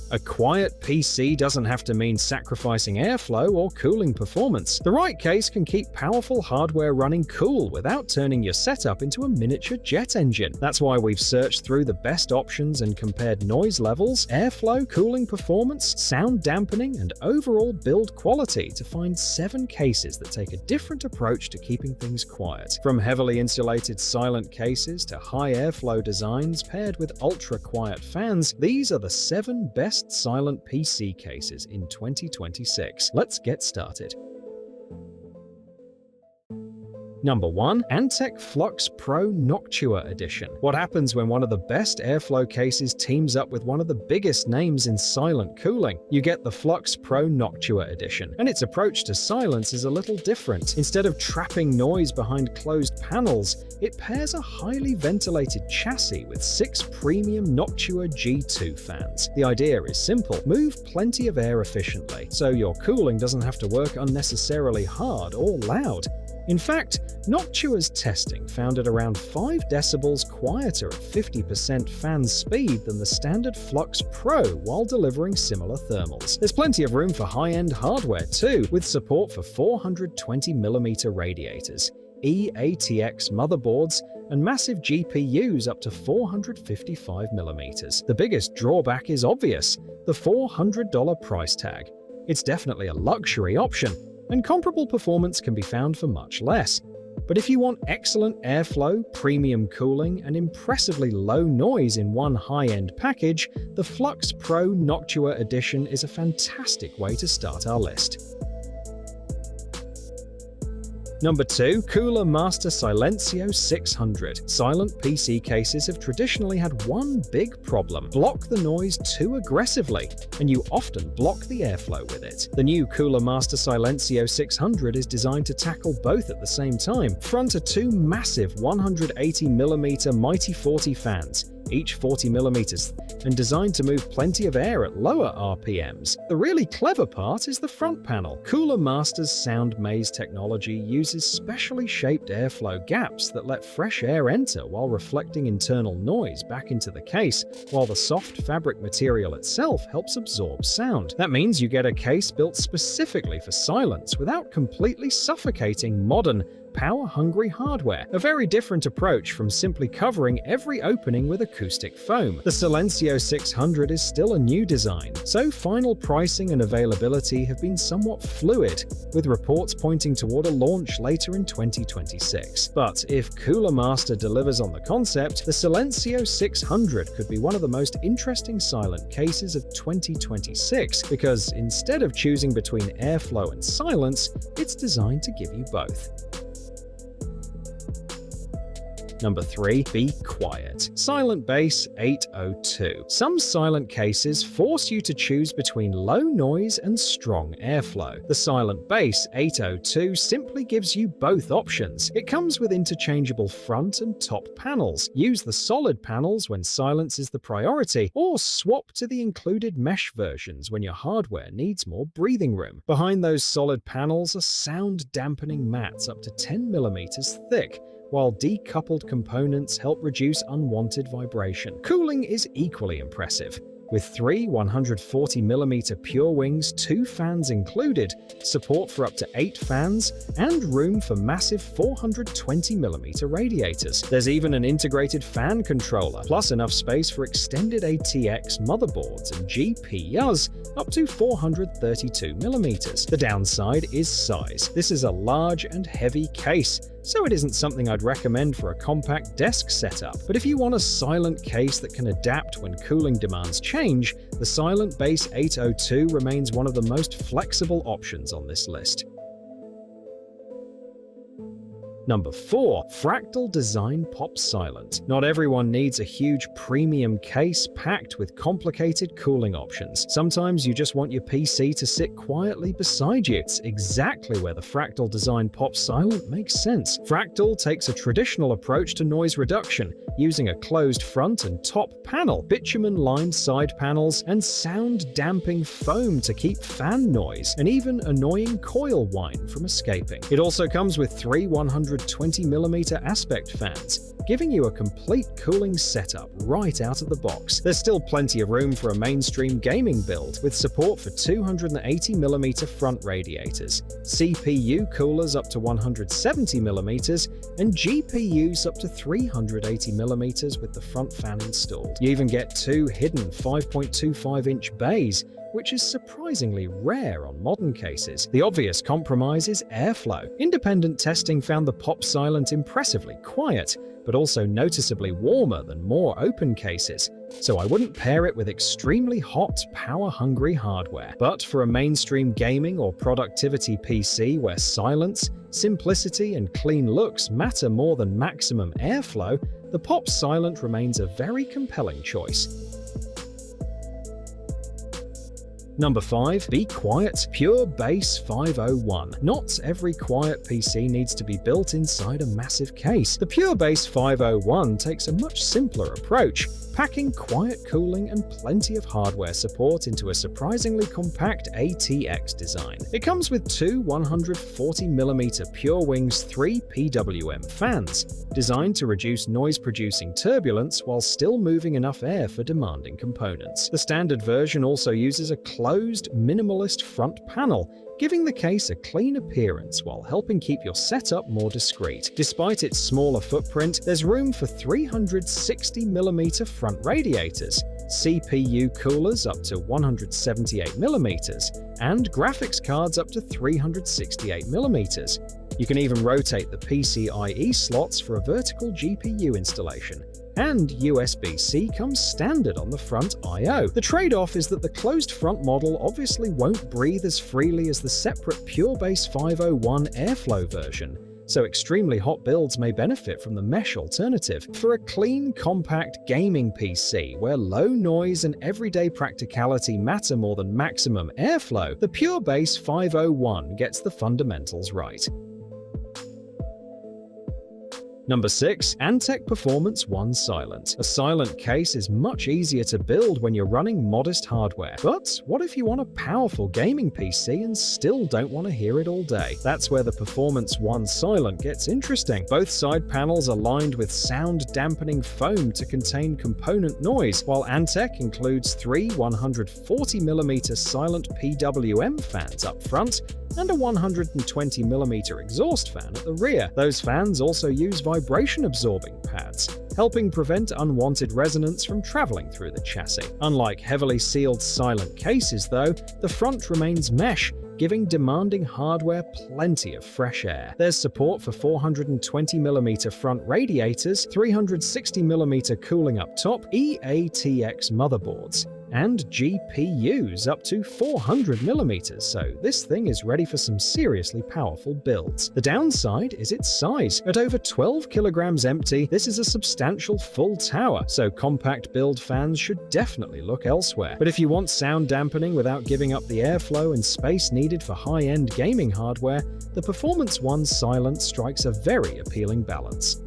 A quiet PC doesn't have to mean sacrificing airflow or cooling performance. The right case can keep powerful hardware running cool without turning your setup into a miniature jet engine. That's why we've searched through the best options and compared noise levels, airflow, cooling performance, sound dampening, and overall build quality to find 7 cases that take a different approach to keeping things quiet. From heavily insulated silent cases to high airflow designs paired with ultra-quiet fans, these are the 7 best silent PC cases in 2026. Let's get started. Number 1. Antec Flux Pro Noctua Edition. What happens when one of the best airflow cases teams up with one of the biggest names in silent cooling? You get the Flux Pro Noctua Edition, and its approach to silence is a little different. Instead of trapping noise behind closed panels, it pairs a highly ventilated chassis with 6 premium Noctua G2 fans. The idea is simple: move plenty of air efficiently, so your cooling doesn't have to work unnecessarily hard or loud. In fact, Noctua's testing found it around 5 decibels quieter at 50% fan speed than the standard Flux Pro while delivering similar thermals. There's plenty of room for high-end hardware too, with support for 420mm radiators, eATX motherboards, and massive GPUs up to 455mm. The biggest drawback is obvious: the $400 price tag. It's definitely a luxury option, and comparable performance can be found for much less. But if you want excellent airflow, premium cooling, and impressively low noise in one high-end package, the Flux Pro Noctua Edition is a fantastic way to start our list. Number 2. Cooler Master Silencio 600. Silent PC cases have traditionally had one big problem: block the noise too aggressively, and you often block the airflow with it. The new Cooler Master Silencio 600 is designed to tackle both at the same time. Front are 2 massive 180mm Mighty 40 fans, each 40mm, and designed to move plenty of air at lower RPMs. The really clever part is the front panel. Cooler Master's Sound Maze technology uses specially shaped airflow gaps that let fresh air enter while reflecting internal noise back into the case, while the soft fabric material itself helps absorb sound. That means you get a case built specifically for silence without completely suffocating modern, power-hungry hardware, a very different approach from simply covering every opening with acoustic foam. The Silencio 600 is still a new design, so final pricing and availability have been somewhat fluid, with reports pointing toward a launch later in 2026. But if Cooler Master delivers on the concept, the Silencio 600 could be one of the most interesting silent cases of 2026, because instead of choosing between airflow and silence, it's designed to give you both. Number 3. Be quiet. Silent Bass 802. Some silent cases force you to choose between low noise and strong airflow. The Silent Bass 802 simply gives you both options. It comes with interchangeable front and top panels. Use the solid panels when silence is the priority, or swap to the included mesh versions when your hardware needs more breathing room. Behind those solid panels are sound dampening mats up to 10mm thick, while decoupled components help reduce unwanted vibration. Cooling is equally impressive, with 3 140mm Pure Wings 2 fans included, support for up to 8 fans, and room for massive 420mm radiators. There's even an integrated fan controller, plus enough space for extended ATX motherboards and GPUs up to 432mm. The downside is size. This is a large and heavy case, so it isn't something I'd recommend for a compact desk setup. But if you want a silent case that can adapt when cooling demands change, the Silent Bass 802 remains one of the most flexible options on this list. Number 4. Fractal Design Pop Silent. Not everyone needs a huge premium case packed with complicated cooling options. Sometimes you just want your PC to sit quietly beside you. It's exactly where the Fractal Design Pop Silent makes sense. Fractal takes a traditional approach to noise reduction, using a closed front and top panel, bitumen-lined side panels, and sound-damping foam to keep fan noise and even annoying coil whine from escaping. It also comes with 3 220mm aspect fans, giving you a complete cooling setup right out of the box. There's still plenty of room for a mainstream gaming build, with support for 280mm front radiators, CPU coolers up to 170mm, and GPUs up to 380mm with the front fan installed. You even get two hidden 5.25-inch bays, which is surprisingly rare on modern cases. The obvious compromise is airflow. Independent testing found the Pop Silent impressively quiet, but also noticeably warmer than more open cases, so I wouldn't pair it with extremely hot, power-hungry hardware. But for a mainstream gaming or productivity PC where silence, simplicity, and clean looks matter more than maximum airflow, the Pop Silent remains a very compelling choice. Number 5. Be Quiet Pure Bass 501. Not every quiet PC needs to be built inside a massive case. The Pure Bass 501 takes a much simpler approach, packing quiet cooling and plenty of hardware support into a surprisingly compact ATX design. It comes with two 140mm Pure Wings 3 PWM fans, designed to reduce noise-producing turbulence while still moving enough air for demanding components. The standard version also uses a closed, minimalist front panel, giving the case a clean appearance while helping keep your setup more discreet. Despite its smaller footprint, there's room for 360mm front radiators, CPU coolers up to 178mm, and graphics cards up to 368mm. You can even rotate the PCIe slots for a vertical GPU installation. And USB-C comes standard on the front I/O. The trade-off is that the closed front model obviously won't breathe as freely as the separate Pure Bass 501 airflow version, so extremely hot builds may benefit from the mesh alternative. For a clean, compact gaming PC where low noise and everyday practicality matter more than maximum airflow, the Pure Bass 501 gets the fundamentals right. Number 6. Antec Performance 1 Silent. A silent case is much easier to build when you're running modest hardware. But what if you want a powerful gaming PC and still don't want to hear it all day? That's where the Performance 1 Silent gets interesting. Both side panels are lined with sound dampening foam to contain component noise, while Antec includes three 140mm silent PWM fans up front and a 120mm exhaust fan at the rear. Those fans also use vibration-absorbing pads, helping prevent unwanted resonance from traveling through the chassis. Unlike heavily sealed silent cases, though, the front remains mesh, giving demanding hardware plenty of fresh air. There's support for 420mm front radiators, 360mm cooling up top, eATX motherboards, and GPUs up to 400mm, so this thing is ready for some seriously powerful builds. The downside is its size. At over 12 kilograms empty, this is a substantial full tower, so compact build fans should definitely look elsewhere. But if you want sound dampening without giving up the airflow and space needed for high-end gaming hardware, the Performance 1 Silent strikes a very appealing balance.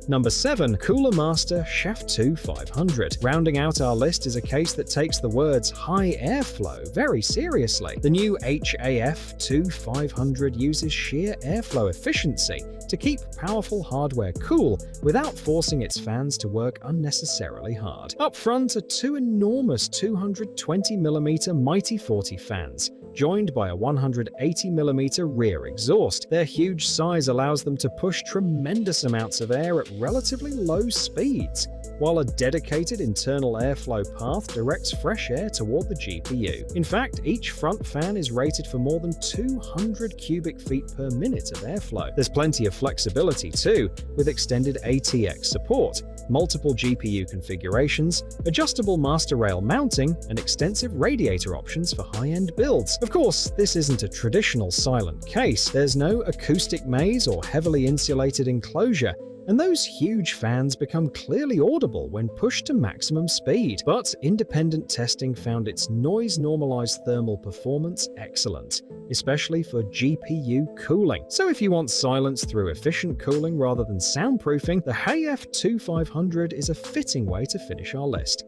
Number 7. Cooler Master HAF II 500. Rounding out our list is a case that takes the words high airflow very seriously. The new HAF II 500 uses sheer airflow efficiency to keep powerful hardware cool without forcing its fans to work unnecessarily hard. Up front are two enormous 220mm Mighty 40 fans, joined by a 180mm rear exhaust. Their huge size allows them to push tremendous amounts of air at relatively low speeds, while a dedicated internal airflow path directs fresh air toward the GPU. In fact, each front fan is rated for more than 200 cubic feet per minute of airflow. There's plenty of flexibility too, with extended ATX support, multiple GPU configurations, adjustable master rail mounting, and extensive radiator options for high-end builds. Of course, this isn't a traditional silent case. There's no acoustic maze or heavily insulated enclosure, and those huge fans become clearly audible when pushed to maximum speed. But independent testing found its noise-normalized thermal performance excellent, especially for GPU cooling. So if you want silence through efficient cooling rather than soundproofing, the HAF II 500 is a fitting way to finish our list.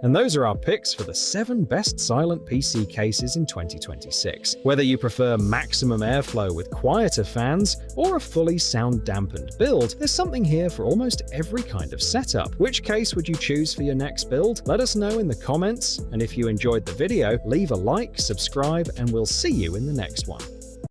And those are our picks for the 7 best silent PC cases in 2026. Whether you prefer maximum airflow with quieter fans or a fully sound-dampened build, there's something here for almost every kind of setup. Which case would you choose for your next build? Let us know in the comments, and if you enjoyed the video, leave a like, subscribe, and we'll see you in the next one.